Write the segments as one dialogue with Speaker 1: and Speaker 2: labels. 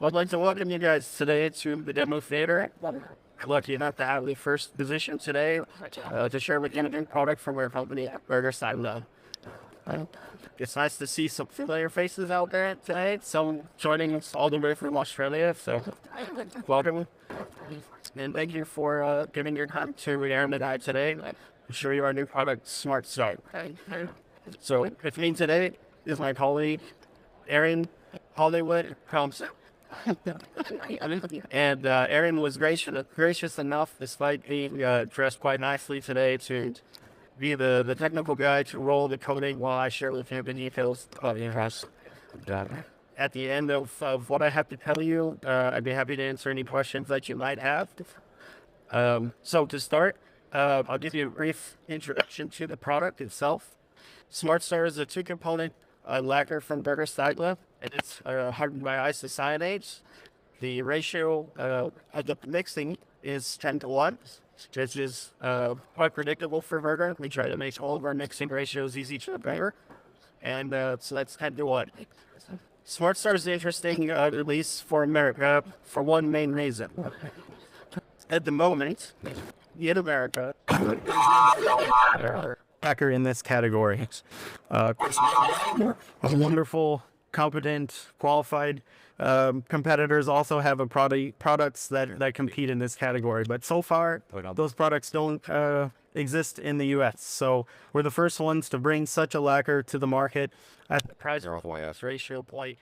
Speaker 1: I'd like to welcome you guys today to the demo theater. Lucky enough to have the first position today to share with you a new product from our company, Berger-Seidle. It's nice to see some familiar faces out there today. Some joining us all the way from Australia, so welcome. And thank you for giving your time to Aaron and I today. To show you our new product, Smart Start. So with me today is my colleague, Aaron Hollywood comes. And Aaron was gracious enough, despite being dressed quite nicely today, to be the technical guy to roll the coding while I share with him the details of the house. At the end of what I have to tell you, I'd be happy to answer any questions that you might have. So to start, I'll give you a brief introduction to the product itself. Smart Start is a two-component lacquer from Berger-Seidle, and it's hardened by isocyanates. The ratio of the mixing is 10-1, which is quite predictable for Berger. We try to make all of our mixing ratios easy to remember, and so that's 10-1. Smart Start is an interesting release for America for one main reason. At the moment, in America, hacker in this category. Wonderful, competent, qualified competitors also have products that compete in this category. But so far, those products don't exist in the U.S. So we're the first ones to bring such a lacquer to the market at the price ratio point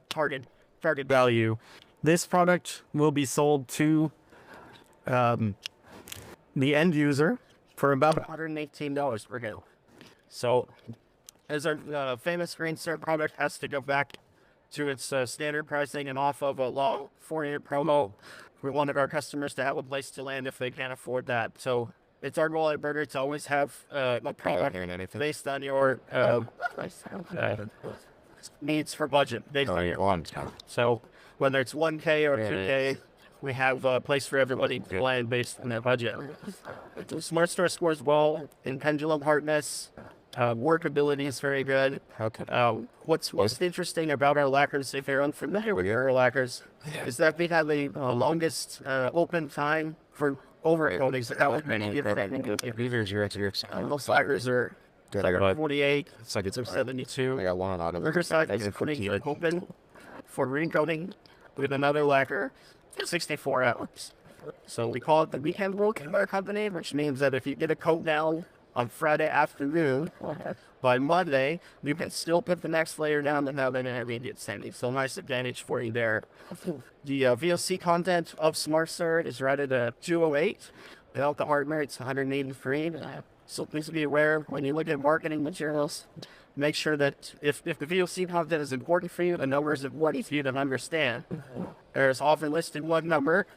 Speaker 1: target value. This product will be sold to the end user for about $118 per go. So, as our famous Green Start product has to go back to its standard pricing and off of a long 4-year promo, we wanted our customers to have a place to land if they can't afford that. So, it's our goal at Berger to always have a product based on your needs for budget. So, whether it's 1K or 2K, we have a place for everybody to land based on their budget. The Smart Start scores well in pendulum hardness. Workability is very good. What's most interesting about our lacquers, if you're unfamiliar with our lacquers, is that we have the longest open time for overcoatings. Most lacquers are 48, 72. Berger-Seidle is putting it open for recoating with another lacquer. 64 hours. So we call it the weekend rule in our company, which means that if you get a coat down on Friday afternoon, by Monday, you can still put the next layer down and have an intermediate standing. So nice advantage for you there. The VOC content of Smart Start is rated at 208. Without the hardware, it's 183. So please be aware when you look at marketing materials, make sure that if the VOC content is important for you, the number is important for you to understand. There's often listed one number,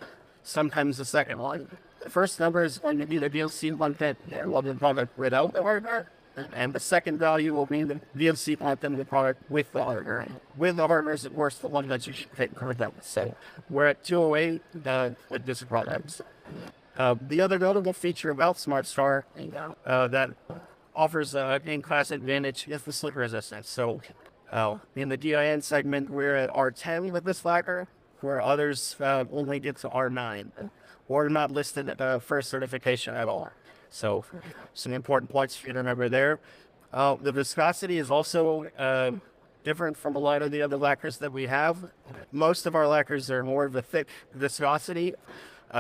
Speaker 1: sometimes the second one. The first number is going to be the VOC content of the product without the hardware, and the second value will be the VOC content of the product with the hardware. With the hardware is, of course, the one that you should take care of that. So we're at 208 with this product. The other notable feature about Smart Start that offers a in-class advantage is the slip resistance. So in the DIN segment, we're at R10 with this lacquer, where others only get to R9, or not listed for certification at all. So some important points for you to remember there. The viscosity is also different from a lot of the other lacquers that we have. Most of our lacquers are more of a thick viscosity.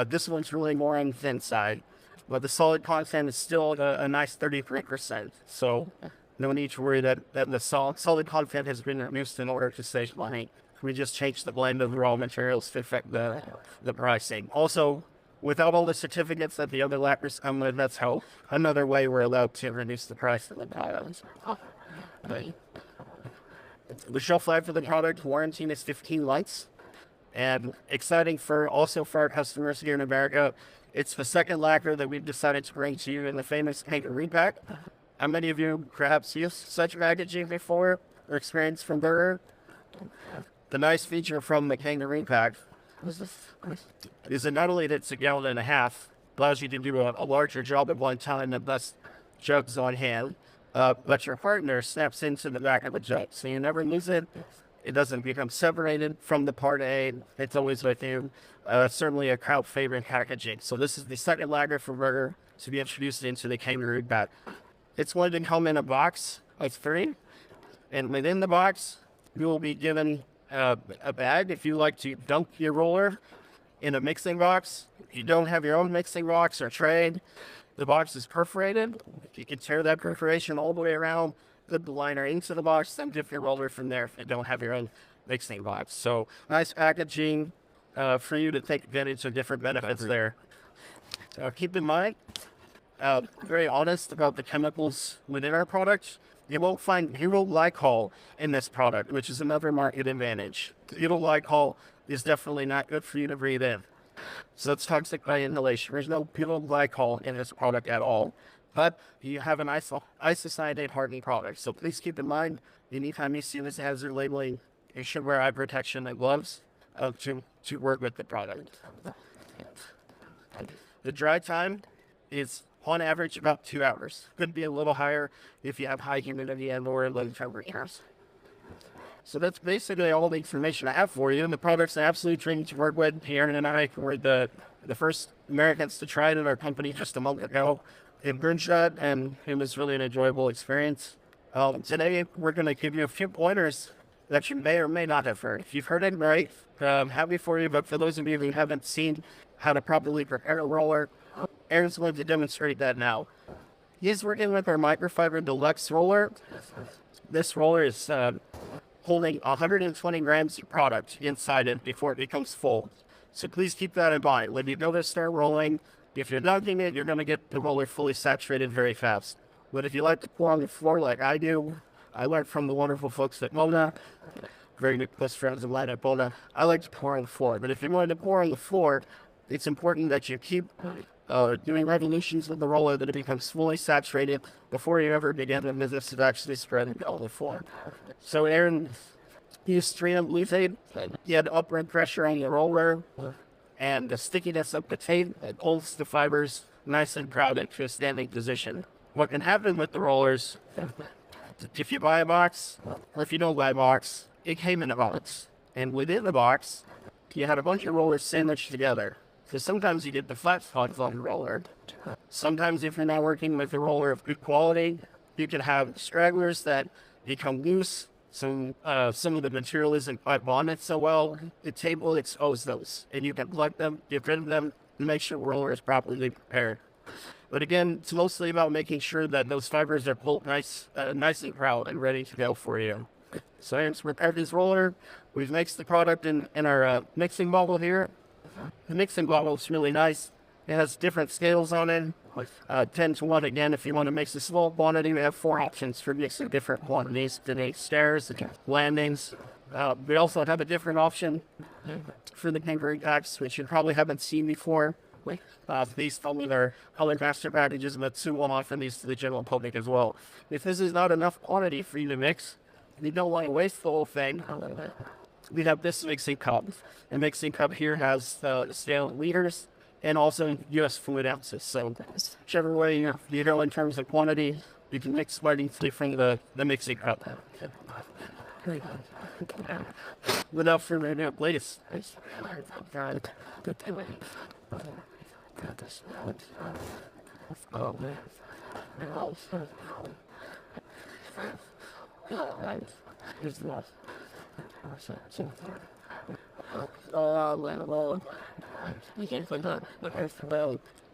Speaker 1: This one's really more on the thin side. But the solid content is still a nice 33%. So no need to worry that the solid content has been reduced in order to save money. We just changed the blend of the raw materials to affect the pricing. Also, without all the certificates that the other lacquers come with, that's how another way we're allowed to reduce the price of the products. The shelf life for the product warranty is 15 months. And exciting for our customers here in America, it's the second lacquer that we've decided to bring to you in the famous kangaroo pack. How many of you perhaps used such packaging before or experienced from Berger? The nice feature from the kangaroo pack is that not only it's a gallon and a half, allows you to do a larger job at one time and less jugs on hand, but your partner snaps into the back of the jug, so you never lose it. It doesn't become separated from the Part A. It's always with you. Certainly a crowd favorite packaging. So this is the second lager for Berger to be introduced into the Kangaroo bat. It's going to come in a box of 3. And within the box, you will be given a bag if you like to dump your roller in a mixing box. If you don't have your own mixing box or tray, the box is perforated. You can tear that perforation all the way around, put the liner into the box, then dip your roller from there if you don't have your own mixing box. So nice packaging for you to take advantage of different benefits there. So keep in mind, very honest about the chemicals within our product. You won't find butyl glycol in this product, which is another market advantage. Butyl glycol is definitely not good for you to breathe in. So it's toxic by inhalation. There's no butyl glycol in this product at all. But you have an isocyanate hardening product. So please keep in mind, anytime you see this hazard labeling, you should wear eye protection and gloves to work with the product. The dry time is on average about 2 hours. Could be a little higher if you have high humidity and lower low temperatures. So that's basically all the information I have for you. And the product's an absolute dream to work with. Aaron and I were the first Americans to try it in our company just a month ago in Burnshot, and it was really an enjoyable experience. Today, we're going to give you a few pointers that you may or may not have heard. If you've heard it, right, happy for you. But for those of you who haven't seen how to properly prepare a roller, Aaron's going to demonstrate that now. He's working with our microfiber deluxe roller. This roller is holding 120 grams of product inside it before it becomes full. So please keep that in mind. When you go to start rolling, if you're dunking it, you're going to get the roller fully saturated very fast. But if you like to pour on the floor like I do, I learned from the wonderful folks at Mona, very good close friends of mine at Mona, I like to pour on the floor. But if you're going to pour on the floor, it's important that you keep doing revolutions with the roller that it becomes fully saturated before you ever begin the business of actually spreading on the floor. So Aaron used 3M tape. He had upward pressure on the roller and the stickiness of the tape that holds the fibers nice and proud into a standing position. What can happen with the rollers, if you buy a box or if you don't buy a box, it came in a box. And within the box, you had a bunch of rollers sandwiched together. So sometimes you get the flat spots on the roller. Sometimes if you're not working with a roller of good quality, you can have stragglers that become loose. Some of the material isn't quite bonded so well. The tape will expose those, and you can collect them, get rid of them, and make sure the roller is properly prepared. But again, it's mostly about making sure that those fibers are pulled nice and proud and ready to go for you. So Aaron's prepared this roller. We've mixed the product in our mixing bottle here. The mixing bottle is really nice. It has different scales on it. 10 to 1 again. If you want to mix a small quantity, we have 4 options for mixing different quantities to make stairs and landings. We also have a different option for the Kangaroo packs, which you probably haven't seen before. These come with our colored master packages, but soon we'll offer these to the general public as well. If this is not enough quantity for you to mix, and you don't want to waste the whole thing, we have this mixing cup. The mixing cup here has scale liters and also U.S. fluid ounces. So whichever way you go in terms of quantity, you can mix slightly from the mixing cup. Without further ado, please.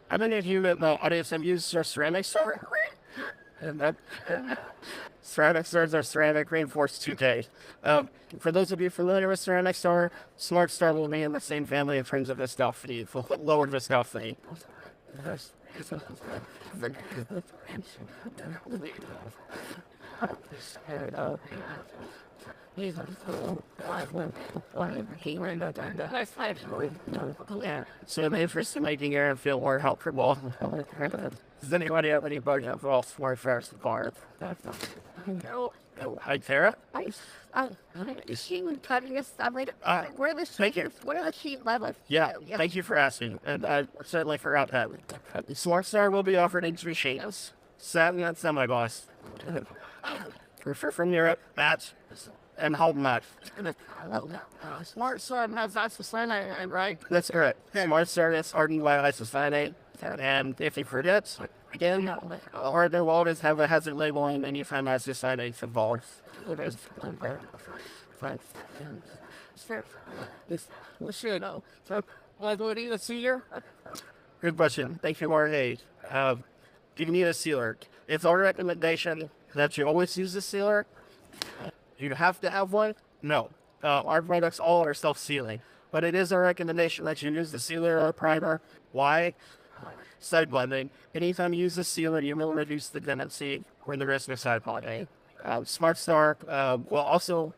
Speaker 1: How many of you in the audience have used our ceramic store? And that ceramic stores are ceramic reinforced 2K. For those of you familiar with ceramic store, Smart Star will be in the same family in terms of viscosity, lower viscosity. So the interest in making Aaron feel more helpful. Does anybody have any bugs involved for first car? No. Hi, Tara.
Speaker 2: Thank you.
Speaker 1: Yeah, thank you for asking. And I certainly forgot that. Smart Star will be offered in 3 shades. Satin and semi-gloss. Prefer from Europe, matte, And how much? Smart Start has isocyanate, right? That's correct. Smart Start is hardened by isocyanate. And if you forget, again, or they will always have a hazard label on any time isocyanate's involved. Good question. Thank you, Jorge. Do you need a sealer? It's our recommendation that you always use a sealer. You have to have one? No. Our products all are self-sealing. But it is our recommendation that you use the sealer or primer. Why? Side blending. Anytime you use a sealer, you will reduce the tendency or the risk of side blending. Smart Start will also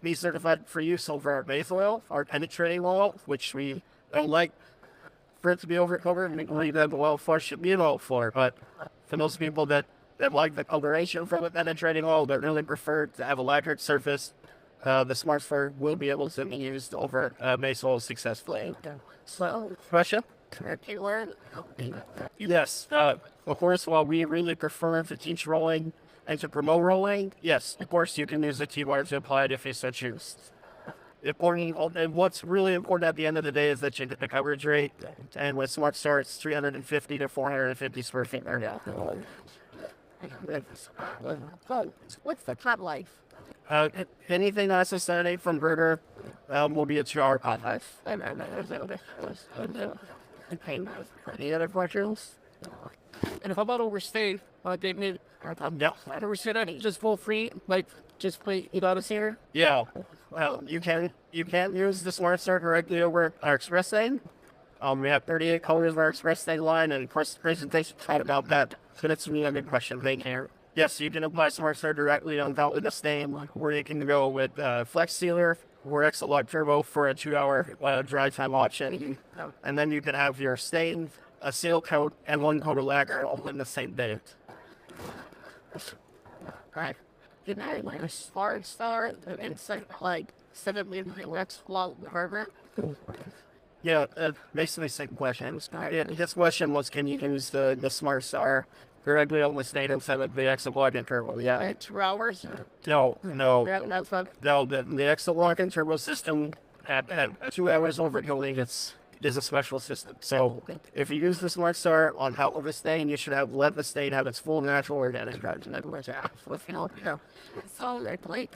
Speaker 1: be certified for use over our base oil, our penetrating oil, which we don't like for it to be overcovered. We believe that the oil floor should be an oil floor. But for those people that like the coloration from a penetrating oil, but really prefer to have a lacquered surface, the Smart Start will be able to be used over base oil successfully. So, question? Yes. Of course, while we really prefer to teach rolling and to promote rolling, yes, of course, you can use the T-wire to apply it if you so choose. And what's really important at the end of the day is that you get the coverage rate. And with Smart Start, it's 350 to 450 square feet. What's the cut life? Anything that's isocyanate from Berger will be a 2-hour cut life. Any other questions? And if I'm not overstayed, David, no. I overstayed any. Just full free, like just play it out of here. Yeah. Well, you can't use the Smart Start directly over our Express Stain. We have 38 colors of our Express Stain line, and of course the presentation talked about that. So that's really a good question. Thank you. Yes, you can apply Smart Start directly on top of the stain, or you can go with Flex Sealer or Exolog Turbo for a 2-hour dry time option. And then you can have your stain, a seal coat, and 1 coat of lacquer all in the same day. Alright. Good night, my Smart Start, and like 7 minutes Exolog Turbo. Yeah, basically same question. His question was, can you use the Smart Start directly on the state instead of the Exolog and Turbo? Yeah. 2 hours? No. No, the Exolog and Turbo system at 2 hours overcooling is a special system. So if you use the Smart Start on top of the stain, you should let the stain have its full natural organic content. So they play.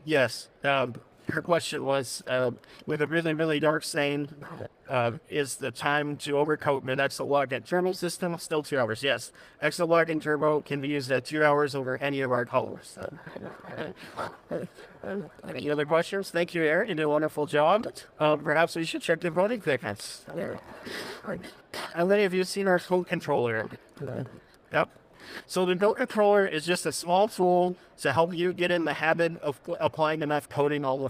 Speaker 1: Yes. Her question was, with a really, really dark stain, is the time to overcoat the Exolog and Turbo system still 2 hours? Yes. Exolog and Turbo can be used at 2 hours over any of our colors. Any other questions? Thank you, Eric. You did a wonderful job. Perhaps we should check the voting thickness. How many of you have seen our coat controller? Yep. So the coat controller is just a small tool to help you get in the habit of applying enough coating all the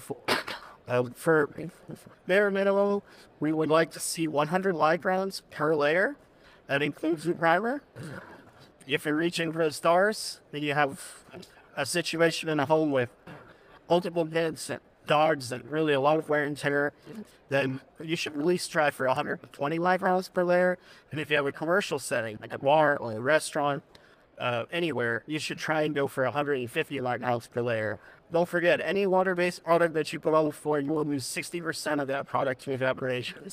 Speaker 1: for bare minimum, we would like to see 100 light rounds per layer. That includes the primer. If you're reaching for the stars, then you have a situation in a home with multiple kids and dogs and really a lot of wear and tear, then you should at least try for 120 light rounds per layer. And if you have a commercial setting, like a bar or a restaurant, anywhere, you should try and go for 150 light rounds per layer. Don't forget, any water-based product that you put on the floor, you will lose 60% of that product to evaporation.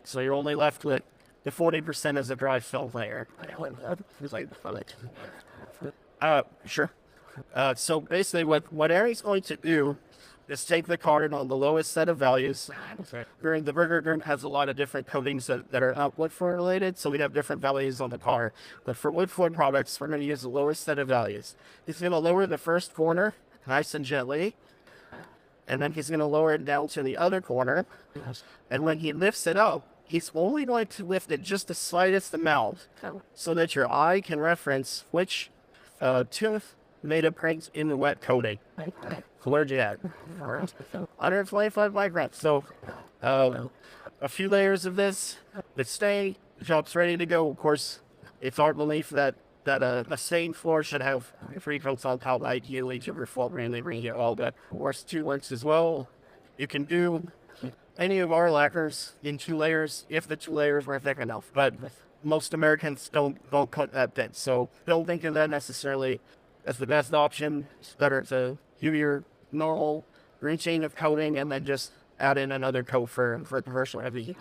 Speaker 1: So you're only left with the 40% as a dry film layer. Sure. So basically what Ari's going to do is take the card on the lowest set of values. The Berger Group has a lot of different coatings that are not wood floor related, so we have different values on the car. But for wood floor products, we're going to use the lowest set of values. He's going to lower the first corner nice and gently, and then he's going to lower it down to the other corner. And when he lifts it up, he's only going to lift it just the slightest amount so that your eye can reference which tooth made a print in the wet coating. Where'd you at? 125 microns. So, a few layers of this. The stain, the job's ready to go. Of course, it's our belief that a stained floor should have 3 coats on top, ideally to reflect really bring you all that. Of course, 2 lengths as well. You can do any of our lacquers in 2 layers if the 2 layers were thick enough. But most Americans don't cut that thin. So don't think of that necessarily as the best option. It's better to do your normal reaching of coating and then just add in another coat for commercial heavy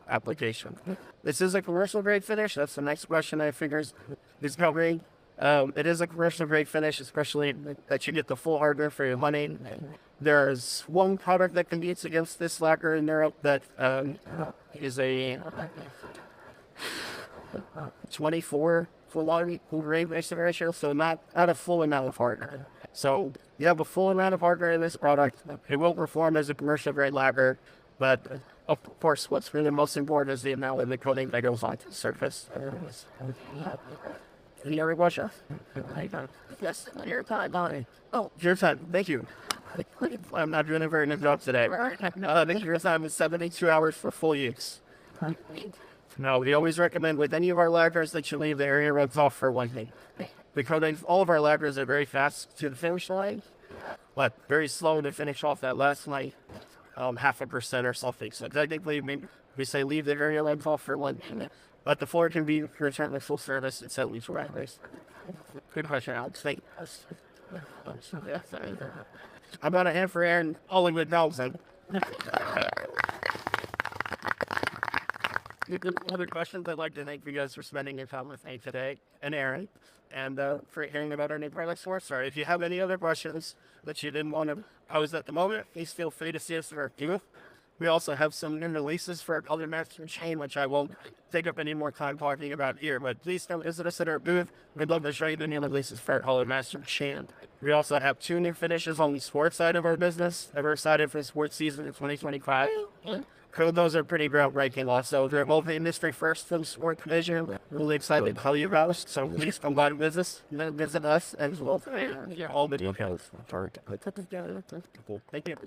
Speaker 1: application. This is a commercial grade finish. That's the next question I figures is covering. It is a commercial grade finish, especially that you get the full hardware for your money. There's one product that competes against this lacquer in Europe that is a 24 full grade mixture ratio, so not a full amount of hardware. So you have a full amount of hardware in this product. It won't perform as a commercial grade lacquer, but of course, what's really most important is the amount of the coating that goes onto the surface. Any other questions? Yes, your time. Oh, your time. Thank you. I'm not doing a very good job today. Thank you. Your time is 72 hours for full use. No, we always recommend with any of our lacquers that you leave the area runs off for 1 day. Because all of our lacquers are very fast to the finish line, but very slow to finish off that last line, 0.5% or something. So technically, we say leave the area runs off for 1 day. But the floor can be returned with full service and set leaves for hours. Good question, Alex. Thank you. I'm on a hand for Aaron Hollywood Nelson. Other questions? I'd like to thank you guys for spending your time with me today, and Aaron, and for hearing about our new products for us. Sorry, if you have any other questions that you didn't want to pose at the moment, please feel free to see us at our booth. We also have some new releases for our Color Master chain, which I won't take up any more time talking about here, but please come visit us at our booth. We'd love to show you the new releases for our Color Master chain. We also have 2 new finishes on the sports side of our business. We're excited for the sports season in 2025. Those are pretty groundbreaking also. They're both industry first for the sport division. We're really excited to tell you about us. So please come by and visit us as well. All the details. Thank you.